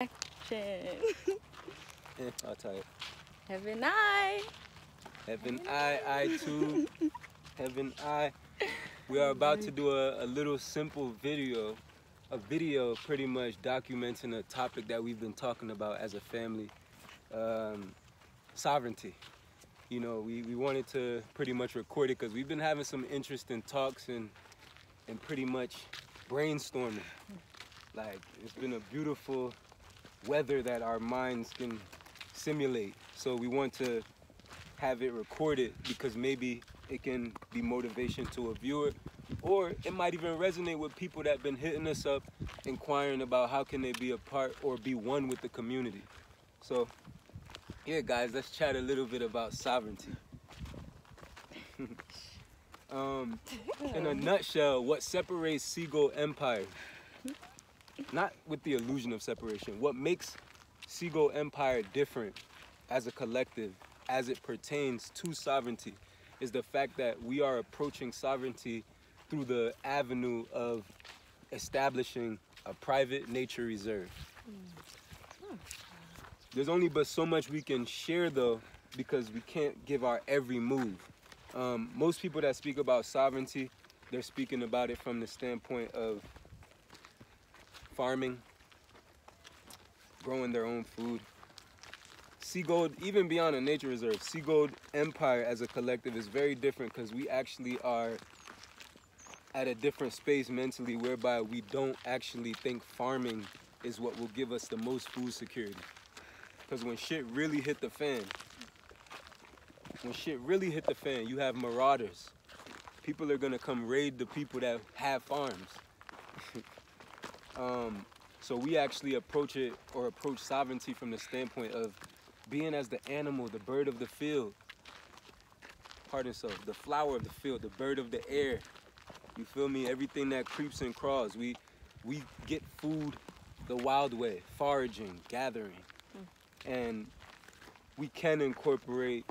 Action. I'll tell you. Heaven I. Heaven I too. Heaven I. We are about to do a little simple video. A video pretty much documenting a topic that we've been talking about as a family. Sovereignty. You know, we wanted to pretty much record it because we've been having some interesting talks and pretty much brainstorming. Like, it's been a beautiful weather that our minds can simulate. So we want to have it recorded because maybe it can be motivation to a viewer, or it might even resonate with people that have been hitting us up, inquiring about how can they be a part or be one with the community. So yeah, guys, let's chat a little bit about sovereignty. In a nutshell, what separates Seagull Empire, not with the illusion of separation, what makes Seagull Empire different as a collective as it pertains to sovereignty is the fact that we are approaching sovereignty through the avenue of establishing a private nature reserve. There's only but so much we can share though, because we can't give our every move. Most people that speak about sovereignty, they're speaking about it from the standpoint of farming, growing their own food. Seagold, even beyond a nature reserve, Seagold Empire as a collective is very different because we actually are at a different space mentally whereby we don't actually think farming is what will give us the most food security. Because when shit really hit the fan, you have marauders. People are gonna come raid the people that have farms. So we actually approach sovereignty from the standpoint of being as the animal, the bird of the field. Pardon self, the flower of the field, the bird of the air. You feel me? Everything that creeps and crawls. We get food the wild way, foraging, gathering. And we can incorporate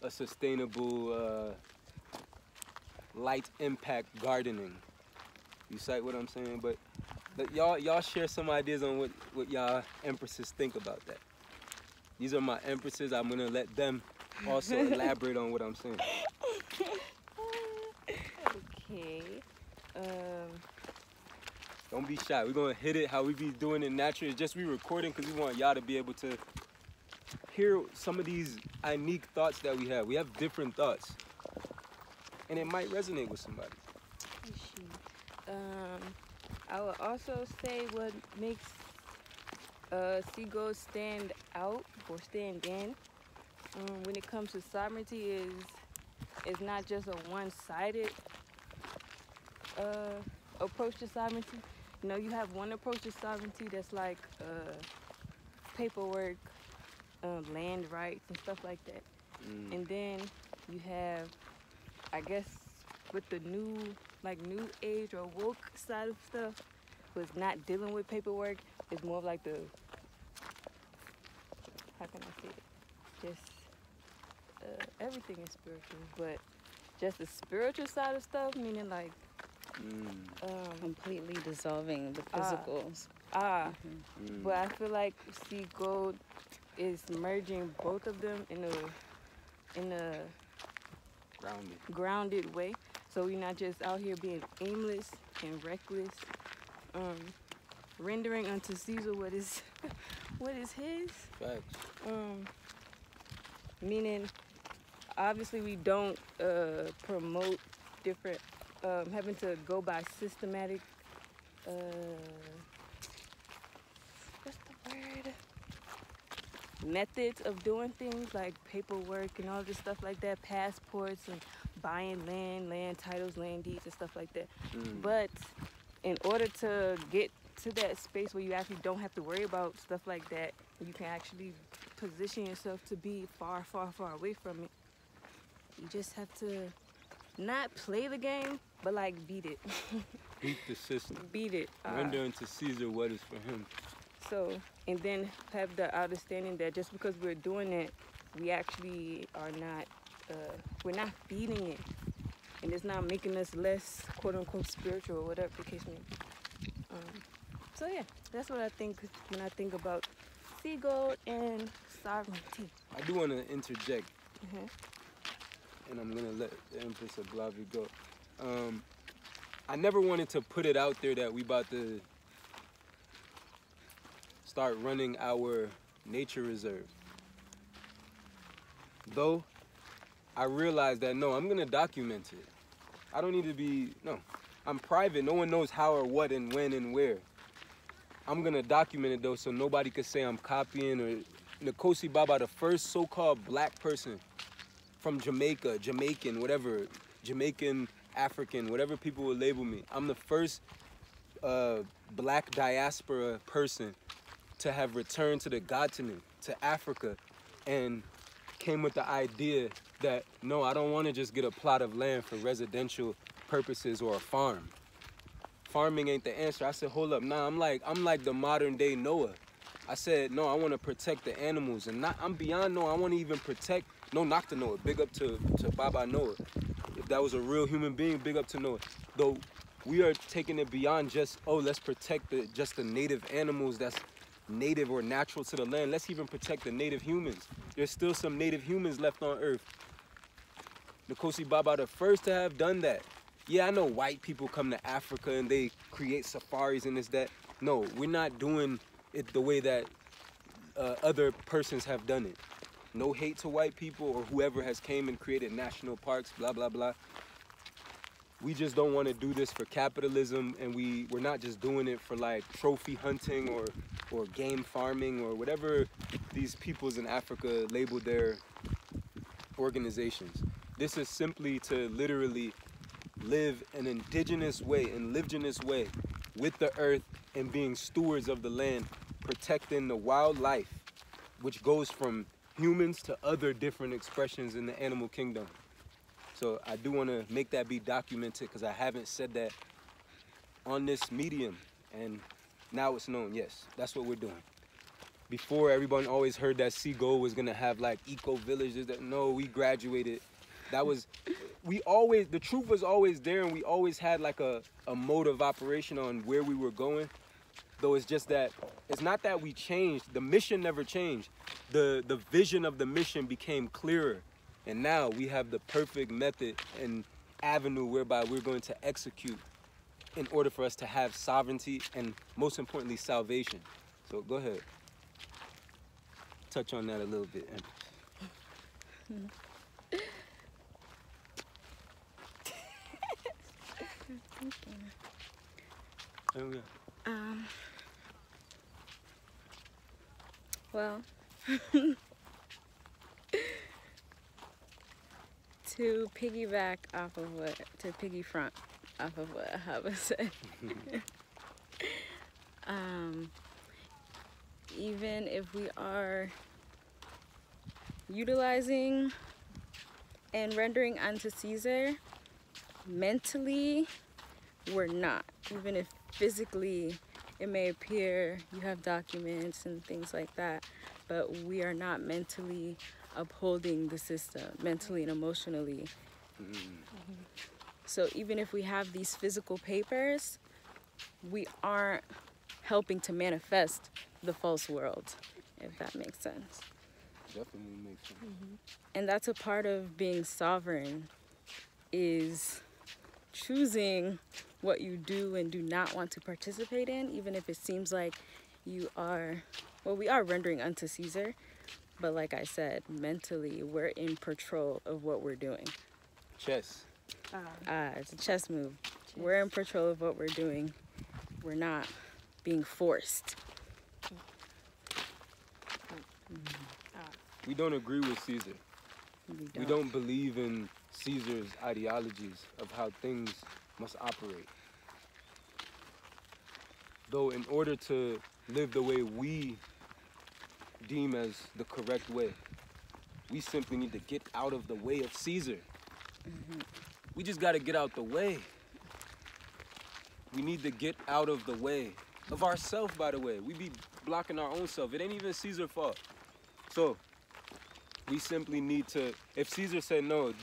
a sustainable light impact gardening. You cite what I'm saying? But y'all share some ideas on what y'all empresses think about that. These are my empresses. I'm gonna let them also elaborate on what I'm saying. Okay. Don't be shy. We're gonna hit it how we be doing it naturally. It's just we recording because we want y'all to be able to hear some of these unique thoughts that we have. We have different thoughts, and it might resonate with somebody. I would also say what makes Seagull stand out or stand in when it comes to sovereignty is not just a one-sided approach to sovereignty. You know, you have one approach to sovereignty that's like paperwork, land rights and stuff like that. And then you have, I guess, with the new age or woke side of stuff, was not dealing with paperwork. It's more of like the, how can I say it? Just everything is spiritual, but just the spiritual side of stuff, meaning like completely dissolving the physicals. But I feel like Seagull is merging both of them in a grounded way. So we're not just out here being aimless and reckless, rendering unto Caesar what is his. Facts. Meaning, obviously we don't promote different having to go by systematic. What's the word? Methods of doing things like paperwork and all this stuff like that, passports and buying land titles, land deeds and stuff like that. But in order to get to that space where you actually don't have to worry about stuff like that, you can actually position yourself to be far, far, far away from it. You just have to not play the game, but like beat it. Beat the system. Beat it. Render unto Caesar what is for him. So, and then have the understanding that just because we're doing it, we actually are not, we're not feeding it. And it's not making us less, quote unquote, spiritual or whatever the case may be. So yeah. That's what I think when I think about sea gold and sovereignty. I do want to interject, Mhm. and I'm gonna let the Empress of Blavi go. I never wanted to put it out there that we about to start running our nature reserve. Though, I realized that no, I'm gonna document it. I don't need to be, no. I'm private, no one knows how or what and when and where. I'm gonna document it though so nobody could say I'm copying or Nikosi Baba, the first so-called black person from Jamaica, Jamaican, whatever, Jamaican, African, whatever people will label me. I'm the first black diaspora person to have returned to the continent, to Africa, and came with the idea that, no, I don't want to just get a plot of land for residential purposes or a farm. Farming ain't the answer. I said, hold up, nah, I'm like the modern day Noah. I said, no, I want to protect the animals, and I'm beyond Noah. I want to even protect, no knock to Noah, big up to Baba Noah. If that was a real human being, big up to Noah. Though we are taking it beyond just, oh, let's protect just the native animals that's native or natural to the land. Let's even protect the native humans. There's still some native humans left on earth. Nikosi Baba the first to have done that. Yeah, I know white people come to Africa and they create safaris and this, that. No, we're not doing it the way that other persons have done it. No hate to white people or whoever has came and created national parks, blah, blah, blah. We just don't want to do this for capitalism, and we're not just doing it for like trophy hunting or game farming or whatever these peoples in Africa label their organizations. This is simply to literally live an indigenous way with the earth and being stewards of the land, protecting the wildlife, which goes from humans to other different expressions in the animal kingdom. So I do want to make that be documented because I haven't said that on this medium, and now it's known. Yes, that's what we're doing. Before, everyone always heard that Seagull was gonna have like eco villages. That no, we graduated. That was, the truth was always there, and we always had like a mode of operation on where we were going. Though it's just that, it's not that we changed. The mission never changed. The vision of the mission became clearer. And now we have the perfect method and avenue whereby we're going to execute in order for us to have sovereignty and, most importantly, salvation. So go ahead. Touch on that a little bit, Empress. Oh, yeah. Well, to piggyback off of front off of what Hava said, even if we are utilizing and rendering unto Caesar, mentally, we're not. Even if physically it may appear you have documents and things like that, but we are not mentally upholding the system, mentally and emotionally. So even if we have these physical papers, we aren't helping to manifest the false world, if that makes sense. Definitely makes sense. And that's a part of being sovereign, is choosing what you do and do not want to participate in, even if it seems like you are, well, we are rendering unto Caesar, but like I said, mentally, we're in control of what we're doing. Chess. It's a chess move. We're in control of what we're doing. We're not being forced. We don't agree with Caesar. We don't believe in Caesar's ideologies of how things must operate. Though in order to live the way we deem as the correct way, we simply need to get out of the way of Caesar. We just got to get out the way. We need to get out of the way of ourselves, by the way. We be blocking our own self. It ain't even Caesar's fault. So we simply need to, if Caesar said, no,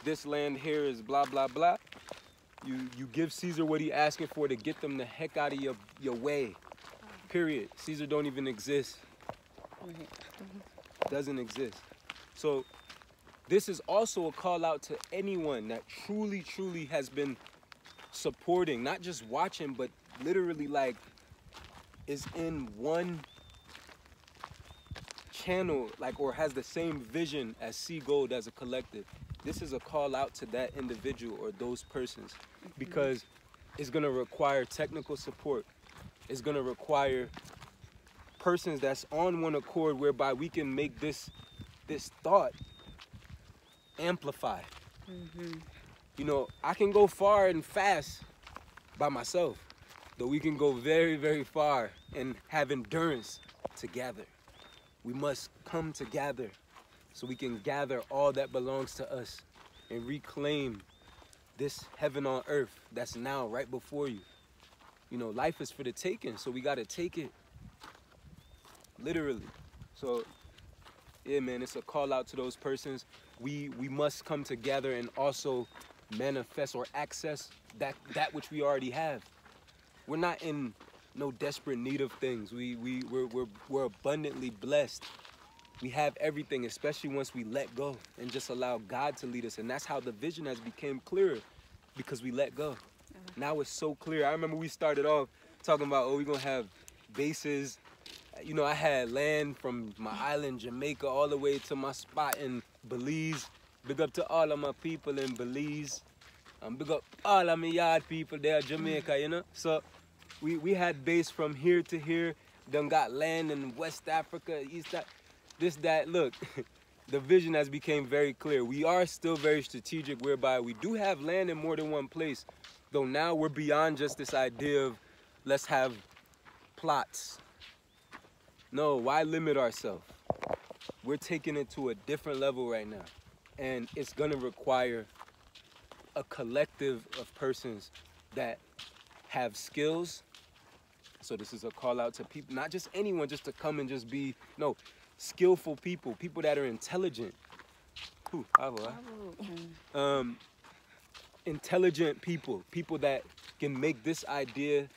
this land here is blah, blah, blah, you give Caesar what he asking for to get them the heck out of your way. period. Caesar don't even exist. Right. Doesn't exist. So this is also a call out to anyone that truly, truly has been supporting, not just watching, but literally like is in one channel, like, or has the same vision as Sea Gold as a collective. This is a call out to that individual or those persons, because it's gonna require technical support. It's gonna require persons that's on one accord, whereby we can make this thought amplify. You know, I can go far and fast by myself, but we can go very, very far and have endurance together. We must come together so we can gather all that belongs to us and reclaim this heaven on earth that's now right before you. You know, life is for the taking, so we gotta take it literally. So yeah, man, it's a call out to those persons. We must come together and also manifest or access that which we already have. We're not in no desperate need of things. We're abundantly blessed. We have everything, especially once we let go and just allow God to lead us. And that's how the vision has become clearer, because we let go. Now it's so clear. I remember we started off talking about, oh, we're gonna have bases. You know, I had land from my island, Jamaica, all the way to my spot in Belize. Big up to all of my people in Belize. Big up all of my yard people there, Jamaica, you know. So we had base from here to here. Done got land in West Africa, East Africa, this, that. Look, the vision has become very clear. We are still very strategic, whereby we do have land in more than one place. Though now we're beyond just this idea of let's have plots. No, why limit ourselves? We're taking it to a different level right now. And it's gonna require a collective of persons that have skills. So this is a call out to people, not just anyone just to come and just be, no, skillful people, people that are intelligent. Intelligent people, people that can make this idea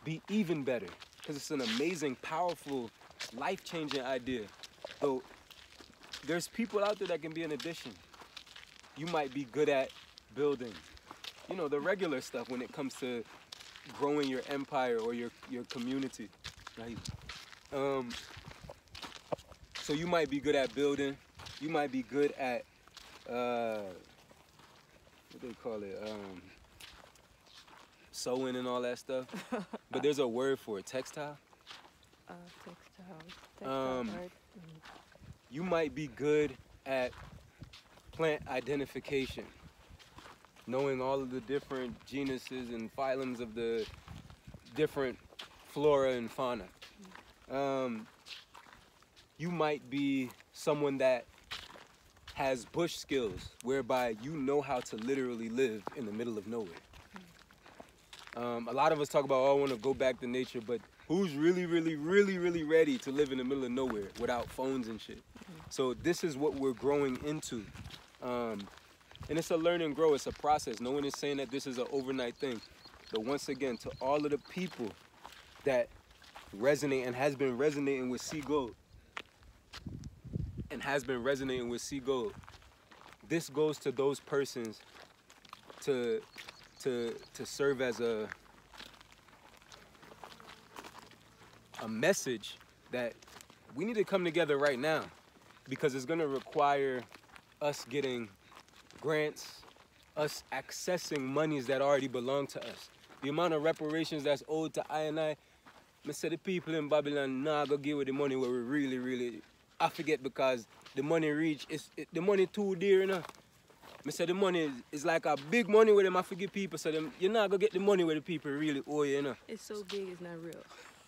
be even better. Because it's an amazing, powerful, life-changing idea. So there's people out there that can be an addition. You might be good at building, you know, the regular stuff when it comes to growing your empire or your community, right? So you might be good at building. You might be good at, what do they call it? Sewing and all that stuff. But there's a word for it, textile. Textile art. You might be good at plant identification, knowing all of the different genuses and phylums of the different flora and fauna. You might be someone that has bush skills, whereby you know how to literally live in the middle of nowhere. A lot of us talk about, oh, I want to go back to nature, but who's really, really, really, really ready to live in the middle of nowhere without phones and shit? So this is what we're growing into. And it's a learn and grow, it's a process. No one is saying that this is an overnight thing. But once again, to all of the people that resonate and has been resonating with Sea Gold, this goes to those persons to serve as a message that we need to come together right now, because it's going to require us getting grants, us accessing monies that already belong to us. The amount of reparations that's owed to I say the people in Babylon nah go give with the money where we really I forget, because the money reach the money too dear, you know. I say the money is like a big money where them have to give people, so them you're not gonna get the money where the people really owe you, you know. It's so big, it's not real.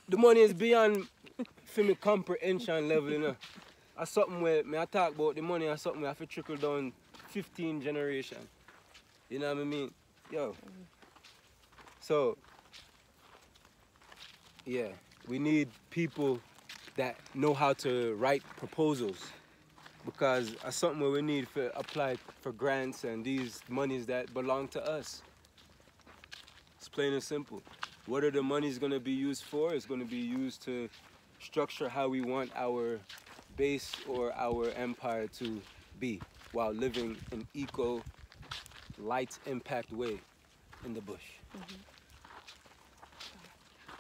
The money is beyond for me comprehension level, you know. That's something where I talk about the money, and something where I have to trickle down 15 generations. You know what I mean? Yo. So yeah, we need people that know how to write proposals, because that's something where we need to apply for grants and these monies that belong to us. It's plain and simple. What are the monies going to be used for? It's going to be used to structure how we want our base or our empire to be while living an eco, light impact way in the bush.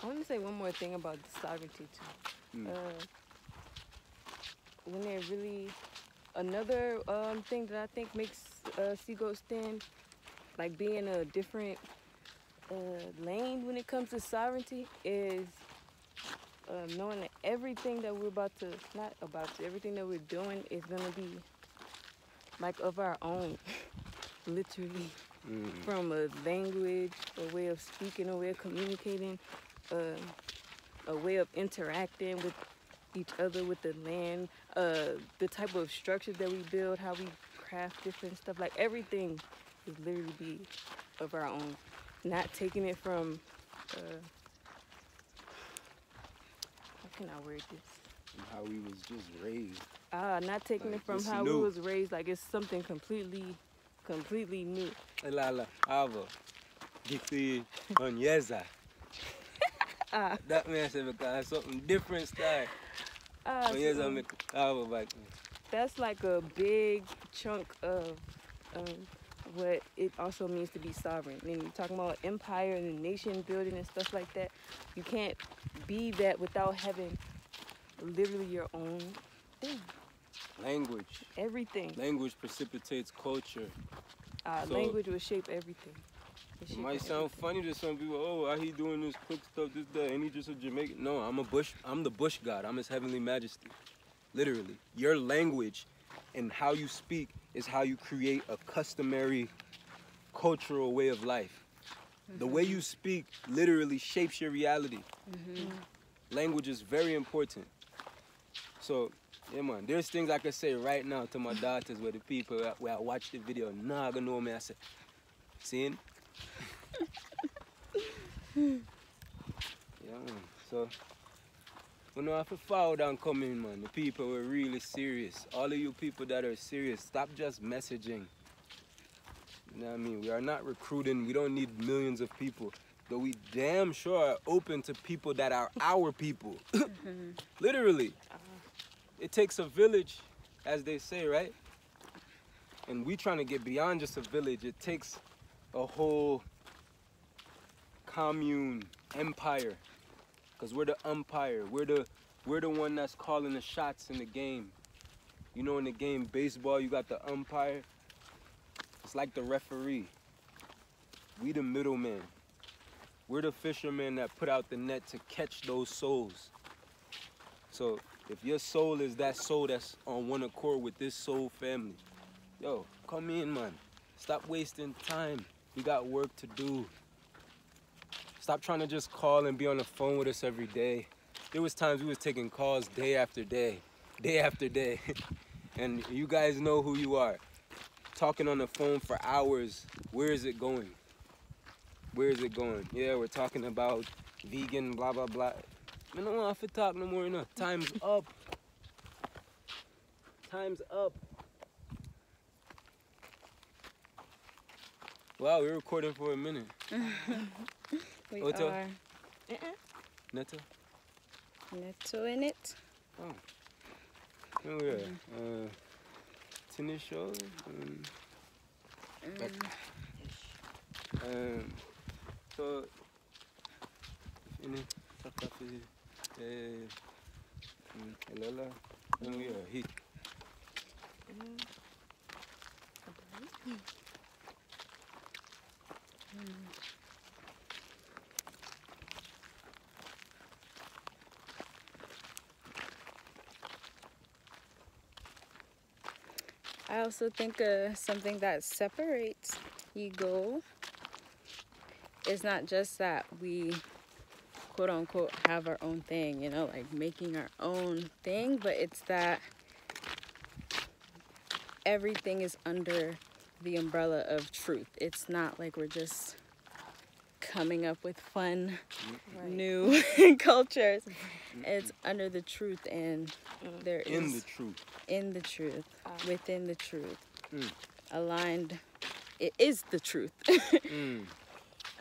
I want to say one more thing about the sovereignty too. When they're really another thing that I think makes Seagoat stand, like being a different lane when it comes to sovereignty, is knowing that everything that we're everything that we're doing is gonna be like of our own, literally, from a language, a way of speaking, a way of communicating, a way of interacting with each other, with the land, the type of structures that we build, how we craft different stuff. Like everything is literally be of our own, not taking it from. How can I word this? How we was just raised. Not taking Like, it from it's how new. we was raised. Like it's something completely new. Lala, Ava, Giti, Onyeza. That man said because something different style. Onyeza make Ava back. That's like a big chunk of what it also means to be sovereign. And you're talking about empire and nation building and stuff like that. You can't be that without having literally your own thing. Language. Everything. Language precipitates culture. So- Language will shape everything. It might sound funny to some people. Oh, how he doing this quick stuff, this, that, and he just a Jamaican. No, I'm the bush god. I'm his heavenly majesty. Literally. Your language and how you speak is how you create a customary cultural way of life. The way you speak literally shapes your reality. Language is very important. So, yeah, man, there's things I can say right now to my daughters where the people where I watch the video not gonna know me. I say, seeing? Yeah, man. So, we know have to follow down coming, man. The people were really serious. All of you people that are serious, stop just messaging. You know what I mean? We are not recruiting. We don't need millions of people. But we damn sure are open to people that are our people. Literally. It takes a village, as they say, right? And we trying to get beyond just a village. It takes a whole commune, empire. Because we're the umpire. We're the one that's calling the shots in the game. You know, in the game baseball, you got the umpire. It's like the referee. We the middleman. We're the fishermen that put out the net to catch those souls. So if your soul is that soul that's on one accord with this soul family, yo, come in, man. Stop wasting time. We got work to do. Stop trying to just call and be on the phone with us every day. There was times we was taking calls day after day. And you guys know who you are. Talking on the phone for hours. Where is it going? Where is it going? Yeah, we're talking about vegan, blah, blah, blah. I don't want to talk no more, enough. Time's up. Time's up. Wow, we're recording for a minute. We Oto? are Netta? Netto in it. Oh. Oh, yeah. Tennis show? So, ini sakapi Lala, oh yeah, he. I also think something that separates ego is not just that we quote unquote have our own thing, you know, like making our own thing, but it's that everything is under the umbrella of truth. It's not like we're just coming up with fun, new cultures. It's under the truth, and there is In the truth. in the truth, within the truth, aligned. It is the truth.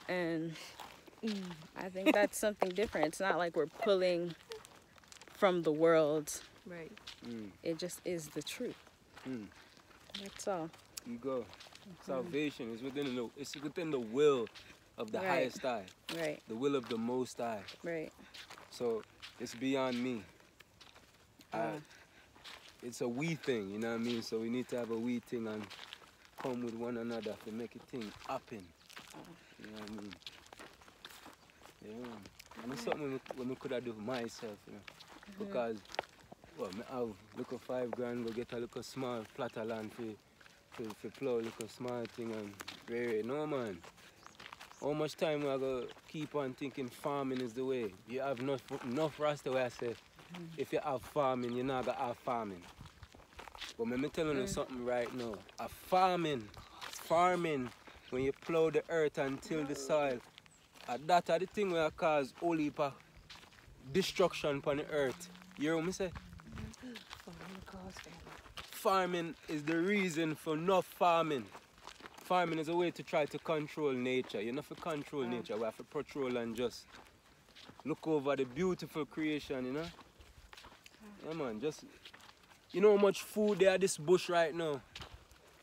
And I think that's something different. It's not like we're pulling from the world. Right. It just is the truth. That's all. You go. Salvation is within the will of the Right. highest I, Right. the will of the most I. Right. So it's beyond me. It's a we thing, you know what I mean? So we need to have a we thing and come with one another to make a thing happen. You know what I mean? Yeah. And it's something we could have do for myself, you know. Because, well, I have look at $5,000, go get a little small plot of land for plow a little small thing and really, no man. How much time I go keep on thinking farming is the way? You have enough rasta where I say, if you have farming, you're not gonna have farming. But let me telling you something right now. A farming, when you plow the earth and till the soil, that are the thing where cause all heap of destruction upon the earth. You hear what me say? Farming is the reason for not farming. Farming is a way to try to control nature. You know, for control nature, we have to patrol and just look over the beautiful creation, you know? Yeah, man, just, you know how much food there at this bush right now?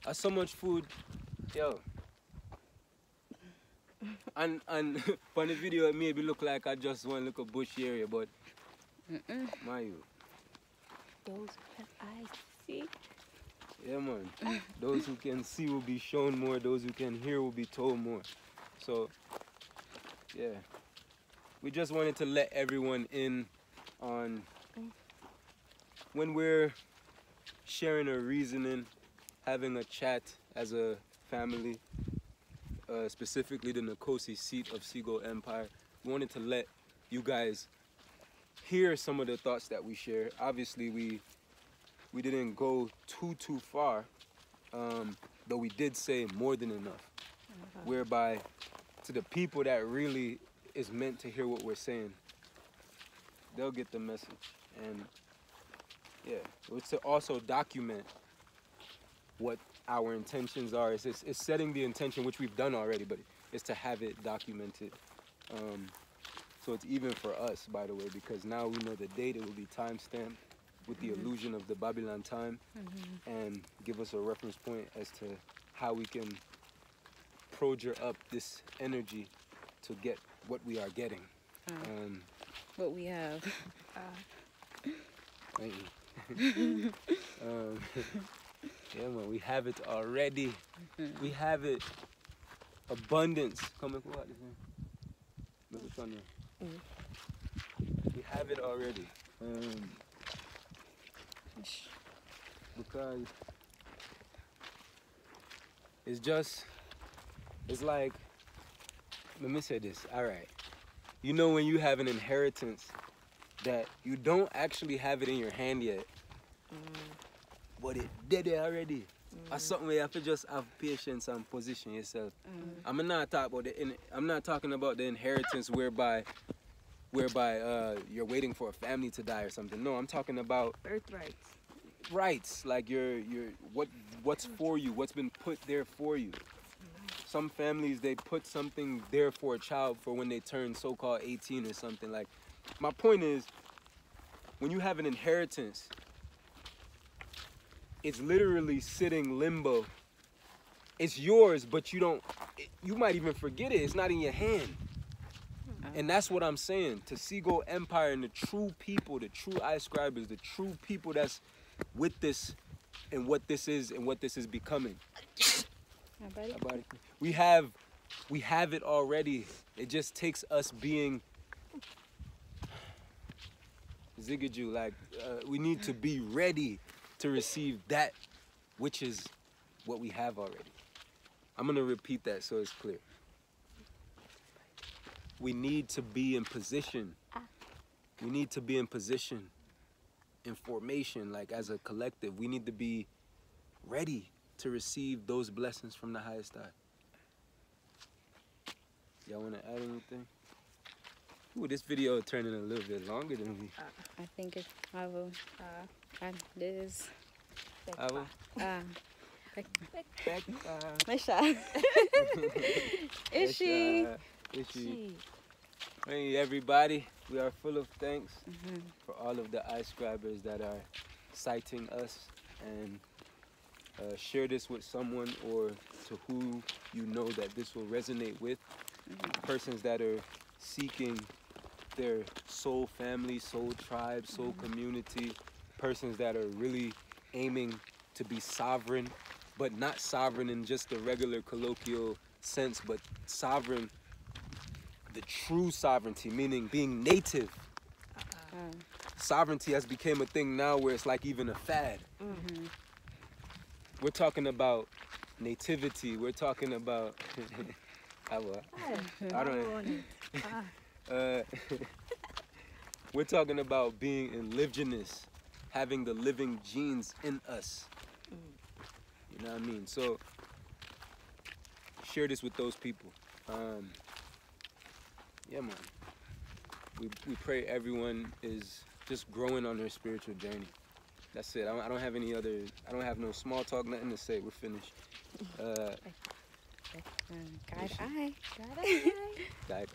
There's so much food, yo. And on the video, it maybe look like I just one little bush area, but my you. Those who have eyes to see. Yeah, man. Those who can see will be shown more. Those who can hear will be told more. So, yeah. We just wanted to let everyone in on when we're sharing a reasoning, having a chat as a family, specifically the Nikosi seat of Seagull Empire. We wanted to let you guys hear some of the thoughts that we share. Obviously, we didn't go too far, though we did say more than enough. Whereby, to the people that really is meant to hear what we're saying, they'll get the message. And yeah, it's to also document what our intentions are. It's setting the intention, which we've done already, but it's to have it documented. So it's even for us, by the way, because now we know the date. It will be timestamped with the illusion of the Babylon time, and give us a reference point as to how we can projure up this energy to get what we are getting. What we have. Thank you. Yeah, man, we have it already. We have it. Abundance. Come and go out this one. Look what's on there. We have it already. Because it's like, let me say this, all right. You know when you have an inheritance that you don't actually have it in your hand yet, but it did it already. That's something where you have to just have patience and position yourself. I'm not talking about the inheritance whereby you're waiting for a family to die or something. No, I'm talking about Birthrights. rights, like what's for you, what's been put there for you. Some families, they put something there for a child for when they turn so-called 18 or something. Like, my point is, when you have an inheritance, it's literally sitting limbo. It's yours, but you might even forget it. It's not in your hand. And that's what I'm saying. To Seagull Empire and the true people, the true iScribers, the true people that's with this and what this is and what this is becoming. We have it already. It just takes us being zigaju. Like, we need to be ready to receive that which is what we have already. I'm going to repeat that so it's clear. We need to be in position. We need to be in position, in formation, like as a collective. We need to be ready to receive those blessings from the highest I. Y'all want to add anything? Ooh, this video turning a little bit longer than we. I think it's Avo. This. Avo? Isha. Ishi. Ishi. Hey everybody, we are full of thanks for all of the iScribers that are citing us, and share this with someone or to who you know that this will resonate with. Persons that are seeking their soul family, soul tribe, soul community. Persons that are really aiming to be sovereign, but not sovereign in just the regular colloquial sense, but sovereign, the true sovereignty, meaning being native. Sovereignty has become a thing now where it's like even a fad. We're talking about nativity. We're talking about I don't know. We're talking about being indigenous, having the living genes in us. You know what I mean? So share this with those people. Yeah, man. We pray everyone is just growing on their spiritual journey. That's it. I don't have any other. I don't have no small talk. Nothing to say. We're finished. Guide eye. Guide.